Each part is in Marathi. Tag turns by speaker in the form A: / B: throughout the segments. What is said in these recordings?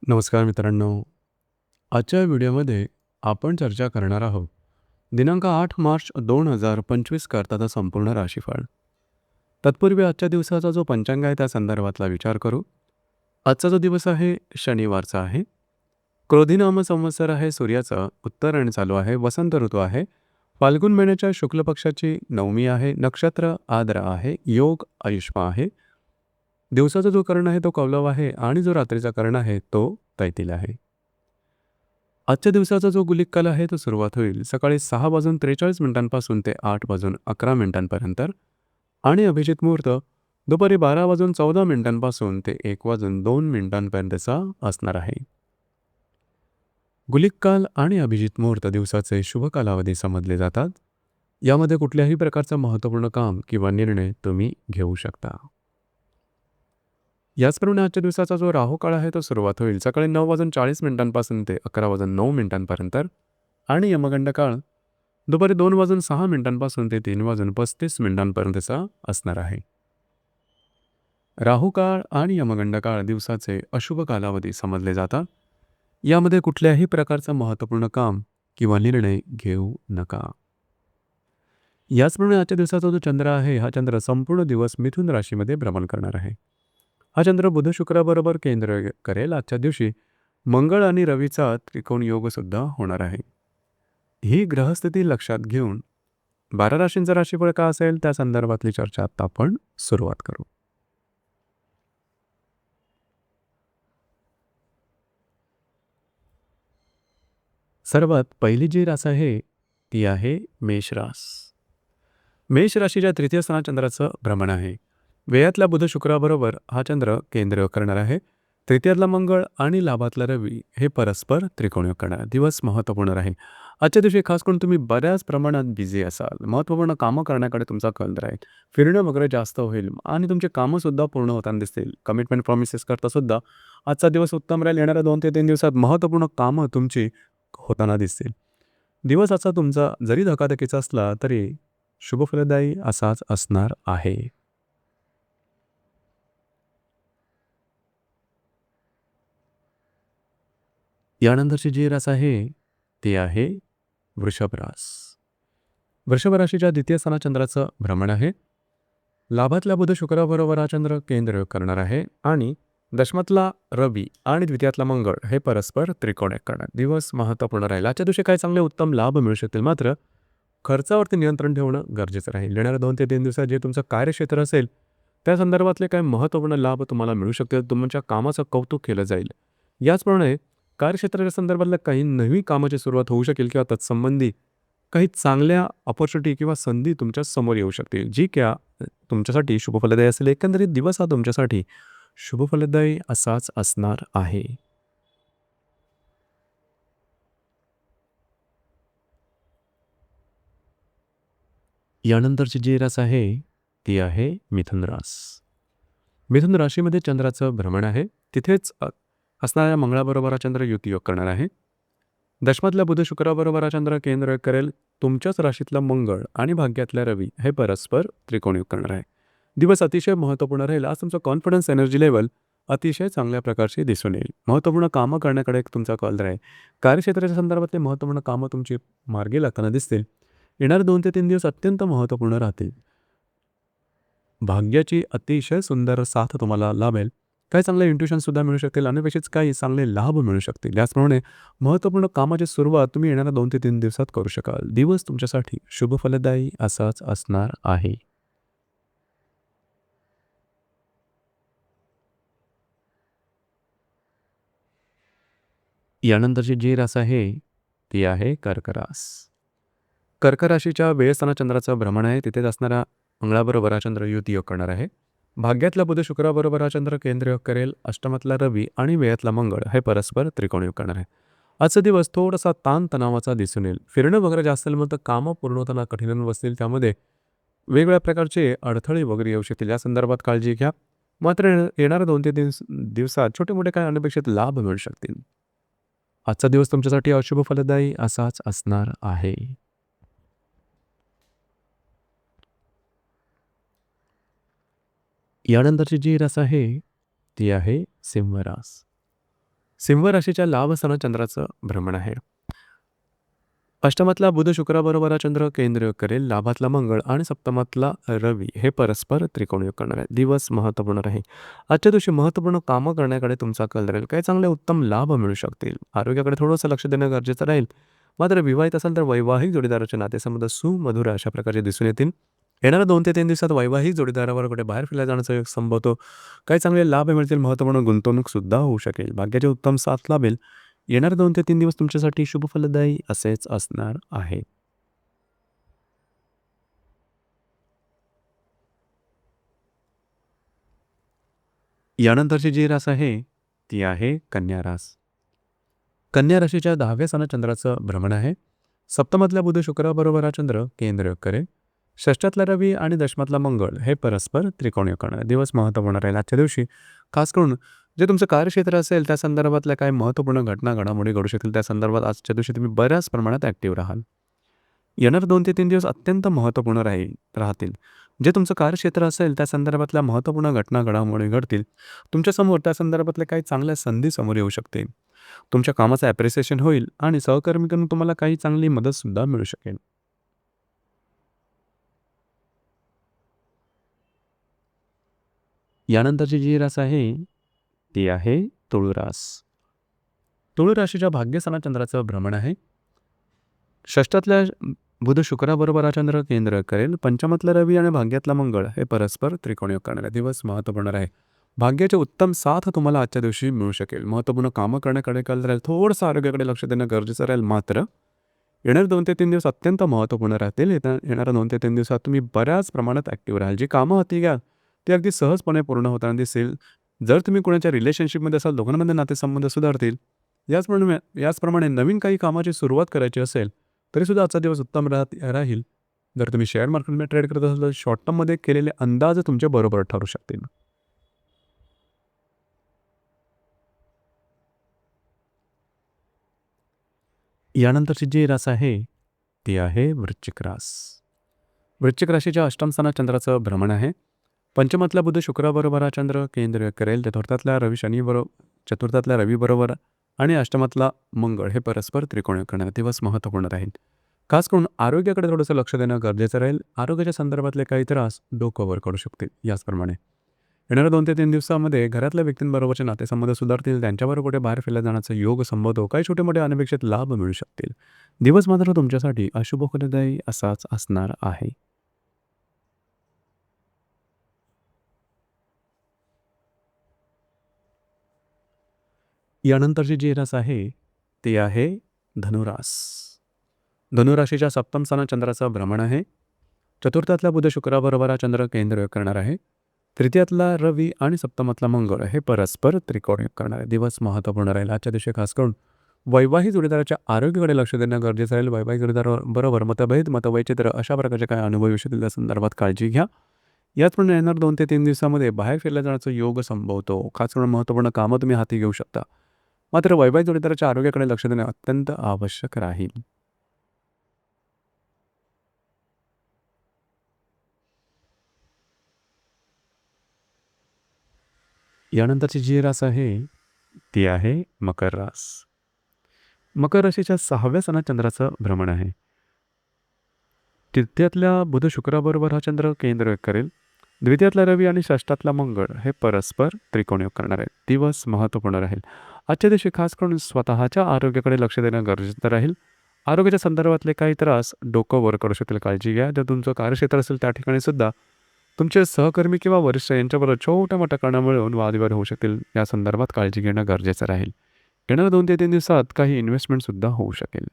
A: नमस्कार मित्रांनो. आजच्या व्हिडिओमध्ये आपण चर्चा करणार आहोत दिनांक 8 मार्च 2025 करताचा संपूर्ण राशीफळ. तत्पूर्वी आजच्या दिवसाचा जो पंचांग आहे त्या संदर्भातला विचार करू. आजचा जो दिवस आहे शनिवारचा आहे. क्रोधी नाम संवत्सर आहे, सूर्याचं उत्तरायण चालू आहे, वसंत ऋतू आहे. फाल्गुन महिन्याच्या शुक्ल पक्षाची नवमी आहे, नक्षत्र आद्र आहे, योग आयुष्मा आहे. दिवसाचा जो कर्ण आहे तो कौलव आहे आणि जो रात्रीचा कर्ण आहे तो तैतिल आहे. आजच्या दिवसाचा जो गुलिक काल आहे तो सुरुवात होईल सकाळी 6:43 ते 8:11 आणि अभिजित मुहूर्त दुपारी 12:14 ते 1:02 असणार आहे. गुलिक काल आणि अभिजित मुहूर्त दिवसाचे शुभ कालावधी समजले जातात. यामध्ये कुठल्याही प्रकारचं महत्त्वपूर्ण काम किंवा निर्णय तुम्ही घेऊ शकता. याचप्रमाणे आजच्या दिवसाचा जो राहू काळ आहे तो सुरुवात होईल सकाळी 9:40 ते 11:09 आणि यमगंड काळ दुपारी 2:06 ते 3:35 असणार आहे. राहू काळ आणि यमगंड काळ दिवसाचे अशुभ कालावधी समजले जातात. यामध्ये कुठल्याही प्रकारचं महत्त्वपूर्ण काम किंवा निर्णय घेऊ नका. याचप्रमाणे आजच्या दिवसाचा जो चंद्र आहे हा चंद्र संपूर्ण दिवस मिथुन राशीमध्ये भ्रमण करणार आहे. हा चंद्र बुध शुक्राबरोबर केंद्र करेल. आजच्या दिवशी मंगळ आणि रवीचा त्रिकोण योग सुद्धा होणार आहे. ही ग्रहस्थिती लक्षात घेऊन 12 राशींचा राशीफळ का असेल त्या संदर्भातली चर्चा आता आपण सुरुवात करू. सर्वात पहिली जी रास आहे ती आहे मेष रास. मेष राशीच्या तृतीय स्थानात चंद्राचं भ्रमण आहे. व्ययातल्या बुध शुक्राबरोबर हा चंद्र केंद्र करणार आहे. तृतीयातला मंगळ आणि लाभातला रवी हे परस्पर त्रिकोण करणार. दिवस महत्त्वपूर्ण आहे. आजच्या दिवशी खास करून तुम्ही बऱ्याच प्रमाणात बिझी असाल. महत्त्वपूर्ण कामं करण्याकडे तुमचा कल राहील. फिरणं वगैरे जास्त होईल आणि तुमचे कामंसुद्धा पूर्ण होताना दिसतील. कमिटमेंट प्रॉमिसेस करता सुद्धा आजचा दिवस उत्तम राहील. येणाऱ्या 2 ते 3 दिवसात महत्त्वपूर्ण कामं तुमची होताना दिसतील. दिवस असा तुमचा जरी धकाधकीचा असला तरी शुभफलदायी असाच असणार आहे. यानंतरची जी रास आहे ती आहे वृषभ रास. वृषभ राशीच्या द्वितीय स्थानात चंद्राचं भ्रमण आहे. लाभातल्या बुध शुक्राबरोबर हा चंद्र केंद्र करणार आहे आणि दशमातला रवी आणि द्वितीयातला मंगळ हे परस्पर त्रिकोण करणार. दिवस महत्त्वपूर्ण राहील. आजच्या दिवशी काही चांगले उत्तम लाभ मिळू शकतील. मात्र खर्चावरती नियंत्रण ठेवणं गरजेचं राहील. येणाऱ्या 2 ते 3 दिवसात जे तुमचं कार्यक्षेत्र असेल त्या संदर्भातले काही महत्त्वपूर्ण लाभ तुम्हाला मिळू शकतील. तुमच्या कामाचं कौतुक केलं जाईल. याचप्रमाणे कार्यक्षेत्राच्या संदर्भातल्या काही नवी कामाची सुरुवात होऊ शकेल किंवा तत्संबंधी काही चांगल्या अपॉर्च्युनिटी किंवा संधी तुमच्या समोर येऊ शकतील, जी क्या तुमच्यासाठी शुभफलदायी असेल. एकंदरीत दिवस हा तुमच्यासाठी शुभफलदायी असाच असणार आहे. यानंतरची जी रास आहे ती आहे मिथुन रास. मिथुन राशीमध्ये चंद्राचं भ्रमण आहे. तिथेच असणाऱ्या मंगळाबरोबर हा चंद्र युतियोग करणार आहे. दशमातल्या बुध शुक्राबरोबर हा चंद्र केंद्र करेल. तुमच्याच राशीतला मंगळ आणि भाग्यातल्या रवी हे परस्पर त्रिकोणयोग करणार आहे. दिवस अतिशय महत्त्वपूर्ण राहील. आज तुमचा कॉन्फिडन्स एनर्जी लेवल अतिशय चांगल्या प्रकारची दिसून येईल. महत्त्वपूर्ण कामं करण्याकडे तुमचा कल राहील. कार्यक्षेत्राच्या संदर्भातले महत्त्वपूर्ण कामं तुमची मार्गी लागताना दिसतील. येणारे 2 ते 3 दिवस अत्यंत महत्त्वपूर्ण राहतील. भाग्याची अतिशय सुंदर साथ तुम्हाला लाभेल. काही चांगले इंट्युशनसुद्धा मिळू शकतील. अनपेक्षित काही चांगले लाभ मिळू शकतील. याचप्रमाणे महत्त्वपूर्ण कामाची सुरुवात तुम्ही येणाऱ्या 2 ते 3 दिवसात करू शकाल. दिवस तुमच्यासाठी शुभफलदायी असाच असणार आहे. यानंतरची जी रास आहे ती आहे कर्क रास. कर्क राशीच्या व्ययस्थानात चंद्राचं भ्रमण आहे. तिथेच असणारा मंगळाबरोबर हा चंद्र युतियोग करणार आहे. भाग्यातला बुध शुक्राबरोबर हा चंद्र केंद्रयोग करेल. अष्टमातला रवी आणि व्ययातला मंगळ हे परस्पर त्रिकोणयोग करणार आहे. आजचा दिवस थोडासा ताणतणावाचा दिसून येईल. फिरणं वगैरे जास्त मग तर कामं पूर्ण होताना कठीण बसतील. त्यामध्ये वेगवेगळ्या प्रकारचे अडथळे वगैरे येऊ शकतील. या संदर्भात काळजी घ्या. मात्र येणाऱ्या 2 ते 3 दिवसात छोटे मोठे काही अनपेक्षित लाभ मिळू शकतील. आजचा दिवस तुमच्यासाठी अशुभ फलदायी असाच असणार आहे. यानंतरची जी रास आहे ती आहे सिंह रास. सिंह राशीच्या लाभ स्थानात चंद्राचं भ्रमण आहे. अष्टमातला बुध शुक्राबरोबर हा चंद्र केंद्र करेल. लाभातला मंगळ आणि सप्तमातला रवी हे परस्पर त्रिकोणयोग करणार आहे. दिवस महत्त्वपूर्ण राहील. आजच्या दिवशी महत्त्वपूर्ण कामं करण्याकडे तुमचा कल राहील. काही चांगले उत्तम लाभ मिळू शकतील. आरोग्याकडे थोडंसं लक्ष देणं गरजेचं राहील. मात्र विवाहित असाल तर वैवाहिक जोडीदाराचे नातेसंबंध सुमधुर अशा प्रकारे दिसून येतील. येणाऱ्या 2 ते 3 दिवसात वैवाहिक जोडीदारावर कुठे बाहेर फिरायला जाण्याचा योग संभवतो. काही चांगले लाभ मिळतील. महत्त्वपूर्ण गुंतवणूक सुद्धा होऊ शकेल. भाग्याची उत्तम साथ लाभेल. येणारे 2 ते 3 दिवस तुमच्यासाठी शुभफलदायी असेच असणार आहे. यानंतरची जी रास आहे, ती आहे कन्या रास. कन्या राशीच्या 10व्या स्थानात चंद्राचं भ्रमण आहे. सप्तमातल्या बुध शुक्राबरोबर हा चंद्र केंद्रयोग करेल. षष्ठातला रवी आणि दशमातला मंगळ हे परस्पर त्रिकोणयोग करणार आहे. दिवस महत्त्वपूर्ण राहील. आजच्या दिवशी खास करून जे तुमचं कार्यक्षेत्र असेल त्या संदर्भातल्या काही महत्त्वपूर्ण घटना घडामोडी घडू शकतील. त्या संदर्भात आजच्या दिवशी तुम्ही बऱ्याच प्रमाणात ॲक्टिव्ह राहाल. येणारे 2 ते 3 दिवस अत्यंत महत्त्वपूर्ण राहतील. जे तुमचं कार्यक्षेत्र असेल त्या संदर्भातल्या महत्त्वपूर्ण घटना घडामोडी घडतील. तुमच्यासमोर त्या संदर्भातल्या काही चांगल्या संधी समोर येऊ शकते. तुमच्या कामाचं ॲप्रिसिएशन होईल आणि सहकर्मीकडून तुम्हाला काही चांगली मदतसुद्धा मिळू शकेल. यानंतरची जी रास आहे, ती आहे तुळू रास. तुळू राशीच्या भाग्यस्थानात चंद्राचं भ्रमण आहे. षष्ठातल्या बुध शुक्राबरोबर हा चंद्र केंद्र करेल. पंचमातला रवी आणि भाग्यातला मंगळ हे परस्पर त्रिकोणयोग करणारे दिवस महत्त्वपूर्ण आहे. भाग्याचे उत्तम साथ तुम्हाला आजच्या दिवशी मिळू शकेल. महत्त्वपूर्ण कामं करण्याकडे कल राहील. थोडंसं आरोग्याकडे लक्ष देणं गरजेचं राहील. मात्र येणारे 2 ते 3 दिवस अत्यंत महत्त्वपूर्ण राहतील. येणाऱ्या 2 ते 3 दिवसात तुम्ही बऱ्याच प्रमाणात ॲक्टिव्ह राहाल. जी कामं हाती घ्याल ती अगदी सहजपणे पूर्ण होताना दिसेल. जर तुम्ही कोणाच्या रिलेशनशिपमध्ये असाल, दोघांमध्ये नातेसंबंध सुधारतील. याचप्रमाणे नवीन काही कामाची सुरुवात करायची असेल, तरीसुद्धा आजचा दिवस उत्तम राहील. जर तुम्ही शेअर मार्केटमध्ये ट्रेड करत असाल तर शॉर्ट टर्ममध्ये केलेले अंदाज तुमचे बरोबर ठरू शकतील. यानंतरची जी रास आहे, ती आहे वृश्चिक रास. वृश्चिक राशीच्या अष्टम स्थानात चंद्राचं भ्रमण आहे. पंचमातला बुध शुक्राबरोबर हा चंद्र केंद्र करेल. चतुर्थातल्या रवीबरोबर आणि अष्टमातला मंगळ हे परस्पर त्रिकोणयोग करणार दिवस महत्त्वपूर्ण राहील. खास करून आरोग्याकडे थोडंसं लक्ष देणं गरजेचं राहील. आरोग्याच्या संदर्भातले काही त्रास डोकं वर करू शकतील. याचप्रमाणे येणाऱ्या 2 ते 3 दिवसामध्ये घरातल्या व्यक्तींबरोबरचे नातेसंबंध सुधारतील. त्यांच्याबरोबर कुठे बाहेर फिरला जाण्याचा योग संभवतो. काही छोटे-मोठे अनपेक्षित लाभ मिळू शकतील. दिवस मात्र तुमच्यासाठी अशुभफलदायी असाच असणार आहे. यानंतरची जी रास आहे, ती आहे धनुरास. धनुराशीच्या सप्तम स्थानात चंद्राचं भ्रमण आहे. चतुर्थातला बुध शुक्राबरोबर हा चंद्र केंद्रयोग करणार आहे. तृतीयातला रवी आणि सप्तमातला मंगळ हे परस्पर त्रिकोणयोग करणार आहे. दिवस महत्त्वपूर्ण राहील. आजच्या दिवशी खास करून वैवाहिक जोडीदाराच्या आरोग्याकडे लक्ष देणं गरजेचं राहील. वैवाहिक जोडीदाराबरोबर मतभेद, मतवैचित्र अशा प्रकारचे काही अनुभव येऊ शकतील. त्या संदर्भात काळजी घ्या. याचप्रमाणे येणार 2 ते 3 दिवसामध्ये बाहेर फिरला जाण्याचा योग संभवतो. खास करून महत्त्वपूर्ण कामं तुम्ही हाती घेऊ शकता. मात्र वैवाहिक जोडीदाराच्या आरोग्याकडे लक्ष देणे अत्यंत आवश्यक राहील. यानंतरची जी रास आहे, ती आहे मकर रास. मकर राशीच्या 6व्या स्थानात चंद्राचं भ्रमण आहे. तृतीयातल्या बुध शुक्राबरोबर हा चंद्र केंद्रयोग करेल. द्वितीयातला रवी आणि षष्ठातला मंगळ हे परस्पर त्रिकोणयोग करणार आहेत. दिवस महत्त्वपूर्ण राहील. आजच्या दिवशी खास करून स्वतःच्या आरोग्याकडे लक्ष देणं गरजेचं राहील. आरोग्याच्या संदर्भातले काही त्रास डोकं वर करू शकतील. काळजी घ्या. जर तुमचं कार्यक्षेत्र असेल त्या ठिकाणी सुद्धा तुमचे सहकर्मी किंवा वरिष्ठ यांच्याबरोबर छोट्या-मोठ्या कारणामुळे वादविवाद होऊ शकतील. या संदर्भात काळजी घेणं गरजेचं राहील. येणाऱ्या 2 ते 3 दिवसात काही इन्व्हेस्टमेंटसुद्धा होऊ शकेल.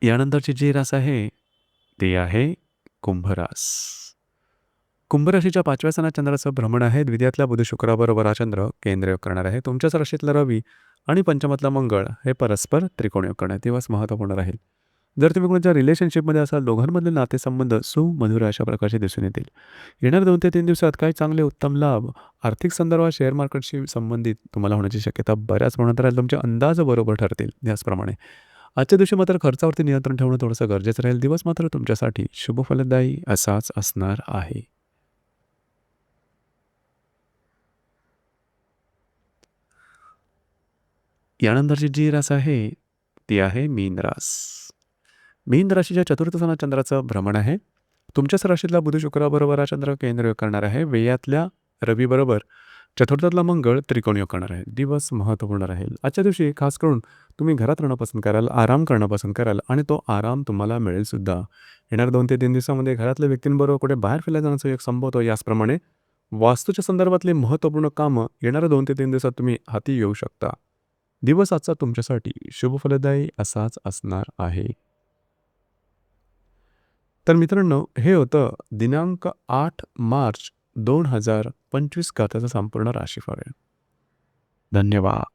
A: यानंतरची जी रास आहे, ती आहे कुंभ रास. कुंभ राशीच्या 5व्या स्थानात चंद्राचं भ्रमण आहे. द्वितीयातल्या बुध शुक्राबरोबर हा चंद्र केंद्रयोग करणार आहे. तुमच्याच राशीतला रवी आणि पंचमातला मंगळ हे परस्पर त्रिकोणयोग करणार. दिवस महत्त्वपूर्ण राहील. जर तुम्ही कोणाच्या रिलेशनशिपमध्ये असाल, दोघांमधले नातेसंबंध सुमधुर अशा प्रकारचे दिसून येतील. येणाऱ्या 2 ते 3 दिवसात काही चांगले उत्तम लाभ आर्थिक संदर्भात शेअर मार्केटशी संबंधित तुम्हाला होण्याची शक्यता बऱ्याच प्रमाणात राहील. तुमचे अंदाज बरोबर ठरतील. याचप्रमाणे आजच्या दिवशी मात्र खर्चावरती नियंत्रण ठेवणं थोडंसं गरजेचं राहील. दिवस मात्र तुमच्यासाठी शुभफलदायी असाच असणार आहे. यानंतरची जी रास आहे, ती आहे मीन रास. मीन राशीच्या चतुर्थ स्थानात चंद्राचं भ्रमण आहे. तुमच्याच राशीतला बुध शुक्राबरोबर हा चंद्र केंद्रयोग करणार आहे. व्ययातल्या रवीबरोबर चतुर्थातला मंगळ त्रिकोणयोग करणार आहे. दिवस महत्त्वपूर्ण राहील. आजच्या दिवशी खास करून तुम्ही घरात राहणं पसंत कराल, आराम करणं पसंत कराल आणि तो आराम तुम्हाला मिळेल सुद्धा. येणाऱ्या 2 ते 3 दिवसामध्ये घरातल्या व्यक्तींबरोबर कुठे बाहेर फिरायला जाण्याचा योग संभवतो. याचप्रमाणे वास्तूच्या संदर्भातली महत्त्वपूर्ण कामं येणाऱ्या 2 ते 3 दिवसात तुम्ही हाती येऊ शकता. दिवस आजचा तुमच्यासाठी शुभफलदायी असाच असणार आहे. तर मित्रांनो, हे होतं दिनांक 8 मार्च 2025 करताचं संपूर्ण राशीफळ. धन्यवाद.